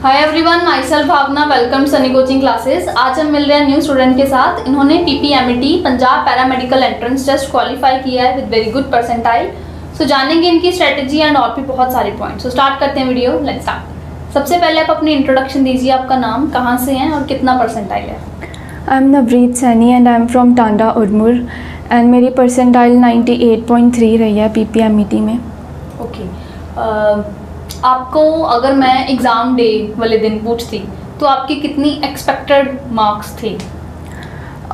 हाय everyone, myself Bhavana, welcome Sunny coaching classes. आज हम मिल रहे हैं न्यू स्टूडेंट के साथ। इन्होंने PPMT Punjab paramedical entrance test qualify किया है with very good percentile. So जानेंगे इनकी स्ट्रेटेजी एंड और भी बहुत सारे पॉइंट्स। सो स्टार्ट करते हैं वीडियो, लेट्स स्टार्ट। सबसे पहले आप अपनी इंट्रोडक्शन दीजिए, आपका नाम, कहाँ से हैं और कितना परसेंटाइल है। I am Navreet Saini and I am from Tanda Urmar एंड मेरी परसेंटाइल 98.3 रही है पीपीएमटी में। ओके, आपको अगर मैं एग्ज़ाम डे वाले दिन पूछती तो आपकी कितनी एक्सपेक्टेड मार्क्स थे?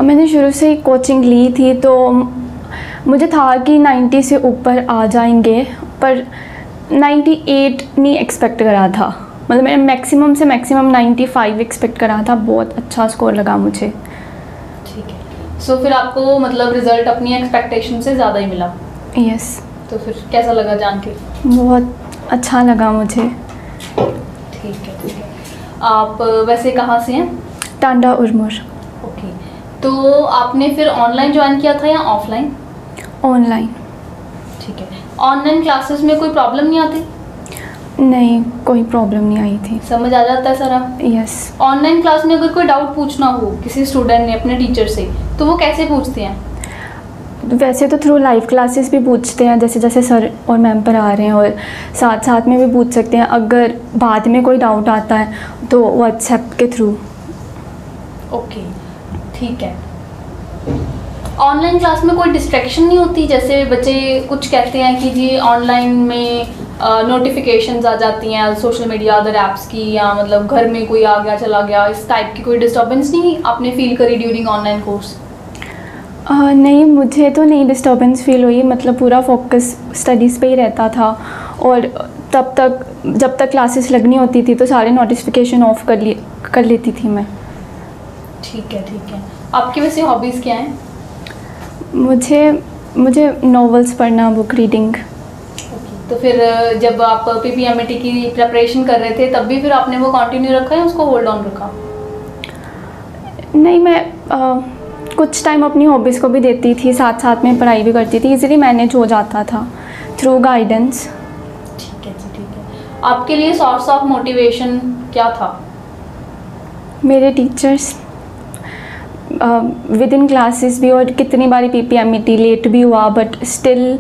मैंने शुरू से ही कोचिंग ली थी तो मुझे था कि 90 से ऊपर आ जाएंगे, पर 98 नहीं एक्सपेक्ट करा था। मतलब मैंने मैक्सिमम से मैक्सिमम 95 एक्सपेक्ट करा था। बहुत अच्छा स्कोर लगा मुझे। ठीक है, सो फिर आपको मतलब रिज़ल्ट अपनी एक्सपेक्टेशन से ज़्यादा ही मिला? यस। तो फिर कैसा लगा जान के? बहुत अच्छा लगा मुझे। ठीक है, ठीक है। आप वैसे कहाँ से हैं? टांडा उड़मुर। ओके, तो आपने फिर ऑनलाइन ज्वाइन किया था या ऑफलाइन? ऑनलाइन। ठीक है। ऑनलाइन क्लासेस में कोई प्रॉब्लम नहीं आती? नहीं, कोई प्रॉब्लम नहीं आई थी। समझ आ जाता है सारा? यस। ऑनलाइन क्लास में अगर कोई डाउट पूछना हो किसी स्टूडेंट ने अपने टीचर से, तो वो कैसे पूछते हैं? वैसे तो थ्रू लाइव क्लासेस भी पूछते हैं, जैसे जैसे सर और मैम पर आ रहे हैं, और साथ साथ में भी पूछ सकते हैं। अगर बाद में कोई डाउट आता है तो व्हाट्सएप के थ्रू। ओके, ठीक है। ऑनलाइन क्लास में कोई डिस्ट्रैक्शन नहीं होती? जैसे बच्चे कुछ कहते हैं कि जी ऑनलाइन में नोटिफिकेशंस आ जाती हैं सोशल मीडिया अदर ऐप्स की, या मतलब घर में कोई आ गया चला गया, इस टाइप की कोई डिस्टर्बेंस नहीं आपने फील करी ड्यूरिंग ऑनलाइन कोर्स? नहीं, मुझे तो नहीं डिस्टर्बेंस फील हुई। मतलब पूरा फोकस स्टडीज़ पे ही रहता था, और तब तक जब तक क्लासेस लगनी होती थी तो सारे नोटिफिकेशन ऑफ कर लेती थी मैं। ठीक है, ठीक है। आपकी वैसे हॉबीज़ क्या हैं? मुझे नॉवेल्स पढ़ना, बुक रीडिंग। तो फिर जब आप पीपीएमटी की प्रिपरेशन कर रहे थे तब भी फिर आपने वो कंटिन्यू रखा है, उसको होल्ड ऑन रखा? नहीं, मैं कुछ टाइम अपनी हॉबीज़ को भी देती थी, साथ साथ में पढ़ाई भी करती थी। इजीली मैनेज हो जाता था थ्रू गाइडेंस। ठीक है जी, ठीक है। आपके लिए सोर्स ऑफ मोटिवेशन क्या था? मेरे टीचर्स, विद इन क्लासेस भी, और कितनी बारी पीपीएमटी लेट भी हुआ बट स्टिल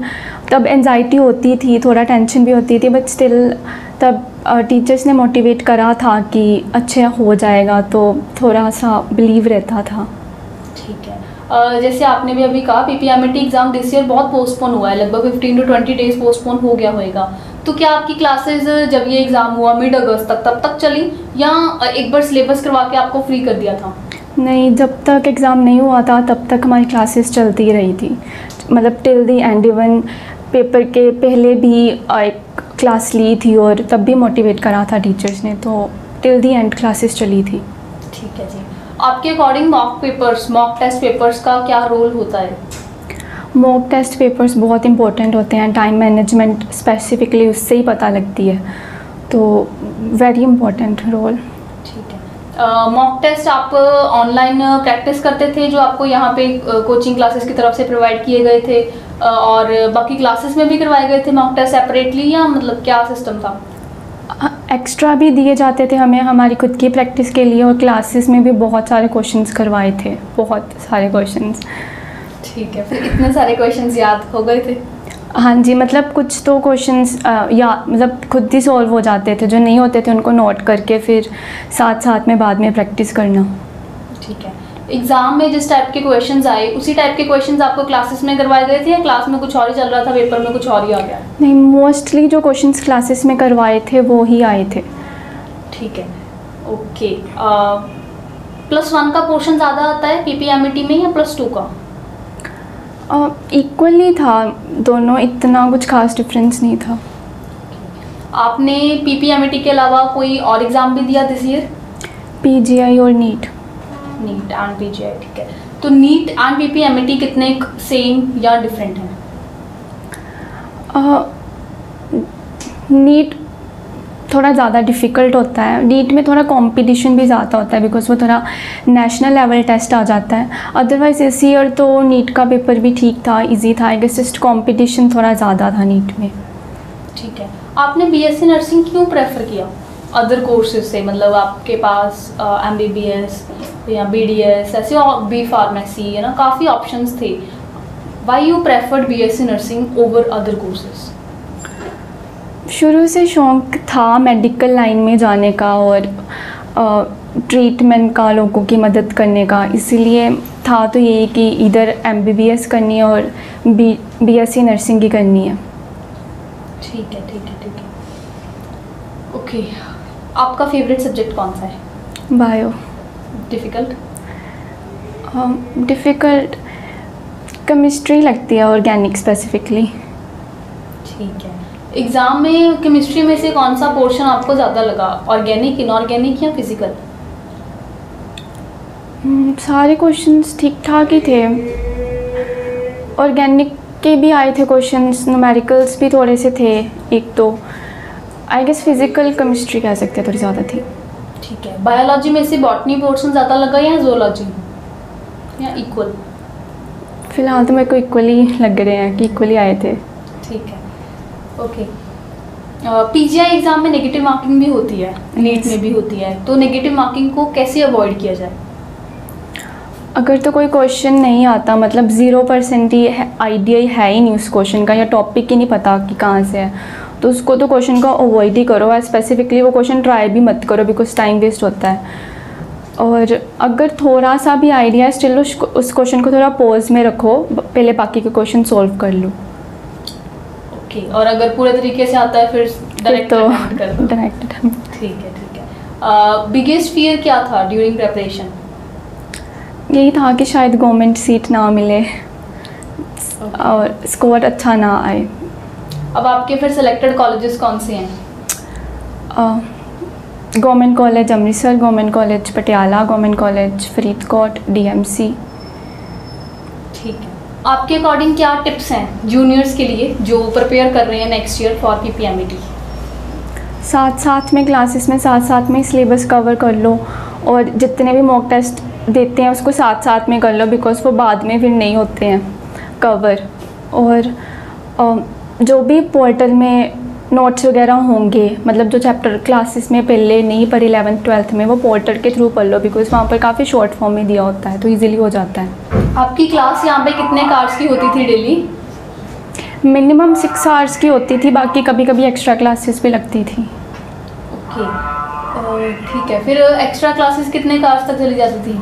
तब एंजाइटी होती थी, थोड़ा टेंशन भी होती थी, बट स्टिल तब टीचर्स ने मोटिवेट करा था कि अच्छा हो जाएगा, तो थोड़ा सा बिलीव रहता था। ठीक है। जैसे आपने भी अभी कहा पीपीएमटी एग्ज़ाम दिस ईयर बहुत पोस्टपोन हुआ है, लगभग 15 to 20 डेज पोस्टपोन हो गया होगा। तो क्या आपकी क्लासेस जब ये एग्ज़ाम हुआ मिड अगस्त तब तक चली, या एक बार सिलेबस करवा के आपको फ्री कर दिया था? नहीं, जब तक एग्ज़ाम नहीं हुआ था तब तक हमारी क्लासेस चलती रही थी। मतलब till the and. Even paper के पहले भी एक क्लास ली थी और तब भी मोटिवेट करा था टीचर्स ने, तो टिल दी एंड क्लासेस चली थी। ठीक है जी। आपके अकॉर्डिंग मॉक टेस्ट पेपर्स का क्या रोल होता है? मॉक टेस्ट पेपर्स बहुत इंपॉर्टेंट होते हैं। टाइम मैनेजमेंट स्पेसिफिकली उससे ही पता लगती है, तो वेरी इंपॉर्टेंट रोल। ठीक है। मॉक टेस्ट आप ऑनलाइन प्रैक्टिस करते थे जो आपको यहाँ पे कोचिंग क्लासेस की तरफ से प्रोवाइड किए गए थे, और बाकी क्लासेस में भी करवाए गए थे मॉक टेस्ट सेपरेटली, या मतलब क्या सिस्टम था? एक्स्ट्रा भी दिए जाते थे हमें हमारी खुद की प्रैक्टिस के लिए, और क्लासेस में भी बहुत सारे क्वेश्चंस करवाए थे, बहुत सारे क्वेश्चंस। ठीक है, फिर इतने सारे क्वेश्चंस याद हो गए थे? हाँ जी, मतलब कुछ तो क्वेश्चंस या मतलब खुद ही सॉल्व हो जाते थे, जो नहीं होते थे उनको नोट करके फिर साथ साथ में बाद में प्रैक्टिस करना। ठीक है। एग्ज़ाम में जिस टाइप के क्वेश्चंस आए उसी टाइप के क्वेश्चंस आपको क्लासेस में करवाए गए थे, या क्लास में कुछ और ही चल रहा था, पेपर में कुछ और ही आ गया? नहीं, मोस्टली जो क्वेश्चंस क्लासेस में करवाए थे वो ही आए थे। ठीक है, ओके। +1 का पोर्शन ज़्यादा आता है पीपीएमटी में या +2 का? इक्वली था दोनों, इतना कुछ खास डिफरेंस नहीं था। आपने पीपीएमटी के अलावा कोई और एग्ज़ाम भी दिया दिस ईयर? पीजीआई और नीट एंड पीजीआई। ठीक है, तो नीट एंड पीपीएमटी कितने सेम या डिफरेंट हैं? नीट थोड़ा ज़्यादा डिफ़िकल्ट होता है। नीट में थोड़ा कंपटीशन भी ज़्यादा होता है, बिकॉज वो थोड़ा नेशनल लेवल टेस्ट आ जाता है। अदरवाइज़ इस ईयर तो नीट का पेपर भी ठीक था, इजी था। आई गेस जस्ट कंपटीशन थोड़ा ज़्यादा था नीट में। ठीक है। आपने बीएससी नर्सिंग क्यों प्रेफर किया? अदर कोर्सेज से, मतलब आपके पास MBBS या BDS ऐसे और B फार्मेसी है ना, काफ़ी ऑप्शंस थे. Why you preferred BSc nursing over other courses? शुरू से शौक़ था मेडिकल लाइन में जाने का और ट्रीटमेंट का, लोगों की मदद करने का, इसीलिए था तो ये कि इधर MBBS करनी है और BSc नर्सिंग की करनी है. ठीक है. ओके. आपका फेवरेट सब्जेक्ट कौन सा है? बायो. डिफ़िकल्ट? डिफ़िकल्ट केमिस्ट्री लगती है, ऑर्गेनिक स्पेसिफिकली. ठीक है. एग्ज़ाम में केमिस्ट्री में से कौन सा पोर्शन आपको ज़्यादा लगा, ऑर्गेनिक, इनऑर्गेनिक या फिज़िकल? सारे क्वेश्चंस ठीक ठाक ही थे. ऑर्गेनिक के भी आए थे क्वेश्चंस, न्यूमेरिकल्स भी थोड़े से थे एक तो. आई गेस फिज़िकल केमिस्ट्री कह सकते हैं थोड़ी ज़्यादा थी. ठीक है. बायोलॉजी में से बॉटनी पोर्शन ज़्यादा लगा या ज़ूलॉजी या इक्वल? फ़िलहाल तो मेरे को इक्वली लग रहे हैं कि इक्वली आए थे. ठीक है. ओके. PGI एग्ज़ाम में नेगेटिव मार्किंग भी होती है, नीट में भी होती है, तो नेगेटिव मार्किंग को कैसे अवॉइड किया जाए? अगर तो कोई क्वेश्चन नहीं आता, मतलब 0% ही आइडिया है ही नहीं उस क्वेश्चन का, या टॉपिक ही नहीं पता कि कहाँ से है, तो उसको तो क्वेश्चन को अवॉइड ही करो. स्पेसिफिकली वो क्वेश्चन ट्राई भी मत करो, बिकॉज टाइम वेस्ट होता है. और अगर थोड़ा सा भी आइडिया है, स्टिल उस क्वेश्चन को थोड़ा पॉज में रखो, पहले बाकी के क्वेश्चन सॉल्व कर लो. ओके. और अगर पूरे तरीके से आता है फिर डायरेक्ट तो अटेम्प्ट कर दो. Direct attempt. ठीक है. बिगेस्ट फियर क्या था ड्यूरिंग प्रिपरेशन? यही था कि शायद गवर्नमेंट सीट ना मिले और स्कोर अच्छा ना आए. अब आपके फिर सिलेक्टेड कॉलेजेस कौन से हैं? Government college Amritsar, government college Patiala, government college Faridkot, DMC. ठीक है. आपके अकॉर्डिंग क्या टिप्स हैं जूनियर्स के लिए जो प्रिपेयर कर रहे हैं नेक्स्ट ईयर फॉर PPMET? साथ में क्लासेस में साथ में सिलेबस कवर कर लो, और जितने भी मॉक टेस्ट देते हैं उसको साथ में कर लो, बिकॉज वो बाद में फिर नहीं होते हैं कवर. और जो भी पोर्टल में नोट्स वगैरह होंगे, मतलब जो चैप्टर क्लासेस में पहले नहीं पढ़े 11th 12th में, वो पोर्टल के थ्रू पढ़ लो, बिकॉज वहाँ पर काफ़ी शॉर्ट फॉर्म में दिया होता है, तो इजीली हो जाता है. आपकी क्लास यहाँ पे कितने कार्स की होती थी डेली? मिनिमम 6 आवर्स की होती थी, बाकी कभी कभी एक्स्ट्रा क्लासेस भी लगती थी. ओके. ठीक है. फिर एक्स्ट्रा क्लासेस कितने कार्स तक चली जाती थी?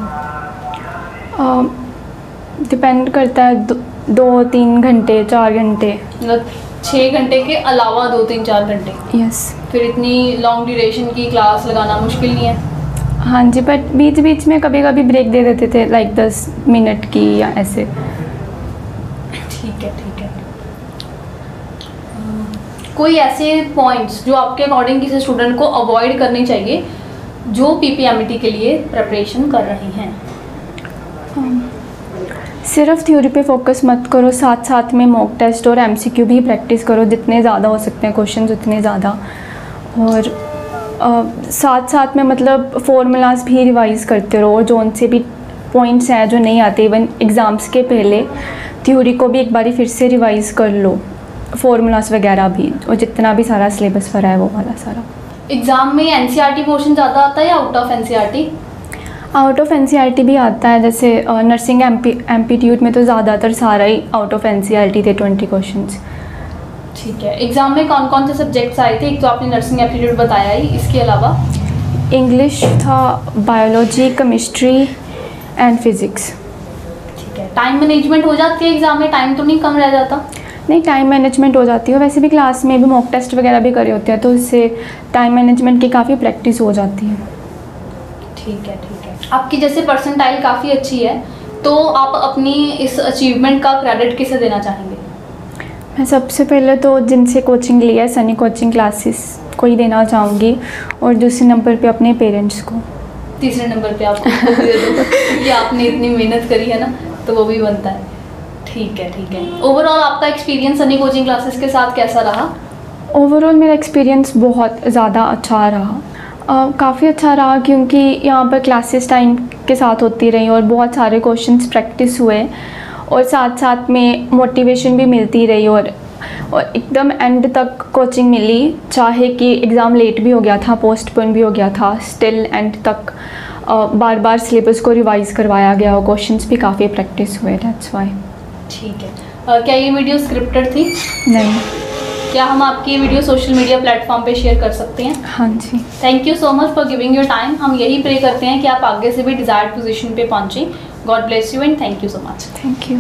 डिपेंड करता है, 2-3 घंटे, 4 घंटे. मतलब 6 घंटे के अलावा 2-3-4 घंटे? यस. फिर इतनी लॉन्ग ड्यूरेशन की क्लास लगाना मुश्किल नहीं है? हाँ जी, बट बीच में कभी कभी ब्रेक दे देते थे, लाइक 10 मिनट की या ऐसे. ठीक है. कोई ऐसे पॉइंट्स जो आपके अकॉर्डिंग किसी स्टूडेंट को अवॉइड करने चाहिए जो PPMET के लिए प्रिपरेशन कर रही हैं? सिर्फ थ्योरी पे फोकस मत करो, साथ में मॉक टेस्ट और MCQ भी प्रैक्टिस करो, जितने ज़्यादा हो सकते हैं क्वेश्चन उतने ज़्यादा. और साथ में मतलब फॉर्मूलाज भी रिवाइज़ करते रहो, जो उनसे भी पॉइंट्स हैं जो नहीं आते. इवन एग्ज़ाम्स के पहले थ्योरी को भी एक बारी फिर से रिवाइज़ कर लो, फॉर्मूलाज वगैरह भी, और जितना भी सारा सिलेबस भरा है वो वाला सारा. एग्ज़ाम में NCERT पोर्शन ज़्यादा आता है या out of NCERT? Out of NCERT भी आता है, जैसे नर्सिंग एप्टीट्यूड में तो ज़्यादातर सारा ही आउट ऑफ NCERT थे, 20 क्वेश्चंस. ठीक है. एग्ज़ाम में कौन से सब्जेक्ट्स आए थे? एक तो आपने नर्सिंग एप्टीट्यूड बताया ही, इसके अलावा? इंग्लिश था, बायोलॉजी, केमिस्ट्री एंड फिज़िक्स. ठीक है. टाइम मैनेजमेंट हो जाती है एग्ज़ाम में? टाइम तो नहीं कम रह जाता? नहीं, टाइम मैनेजमेंट हो जाती है. वैसे भी क्लास में भी मॉक टेस्ट वगैरह भी करे होते हैं, तो उससे टाइम मैनेजमेंट की काफ़ी प्रैक्टिस हो जाती है. ठीक है. आपकी जैसे परसेंटाइल काफ़ी अच्छी है, तो आप अपनी इस अचीवमेंट का क्रेडिट किसे देना चाहेंगे? मैं सबसे पहले तो जिनसे कोचिंग लिया है, सनी कोचिंग क्लासेस को ही देना चाहूँगी, और दूसरे नंबर पे अपने पेरेंट्स को. तीसरे नंबर पे आपको दे दो क्योंकि आपने इतनी मेहनत करी है ना, तो वो भी बनता है. ठीक है. ओवरऑल आपका एक्सपीरियंस सनी कोचिंग क्लासेस के साथ कैसा रहा? ओवरऑल मेरा एक्सपीरियंस बहुत ज़्यादा अच्छा रहा. काफ़ी अच्छा रहा, क्योंकि यहाँ पर क्लासेस टाइम के साथ होती रही और बहुत सारे क्वेश्चंस प्रैक्टिस हुए, और साथ में मोटिवेशन भी मिलती रही, और और एकदम एंड तक कोचिंग मिली, चाहे कि एग्ज़ाम लेट भी हो गया था, पोस्टपोन भी हो गया था, स्टिल एंड तक बार बार सिलेबस को रिवाइज़ करवाया गया और क्वेश्चंस भी काफ़ी प्रैक्टिस हुए, दैट्स वाई। ठीक है। क्या ये वीडियो स्क्रिप्टेड थी? नहीं। क्या हम आपकी वीडियो सोशल मीडिया प्लेटफॉर्म पे शेयर कर सकते हैं? हाँ जी। Thank you so much for giving your time. हम यही प्रे करते हैं कि आप आगे से भी डिज़ायर्ड पोजीशन पे पहुँचें। God bless you and thank you so much. Thank you.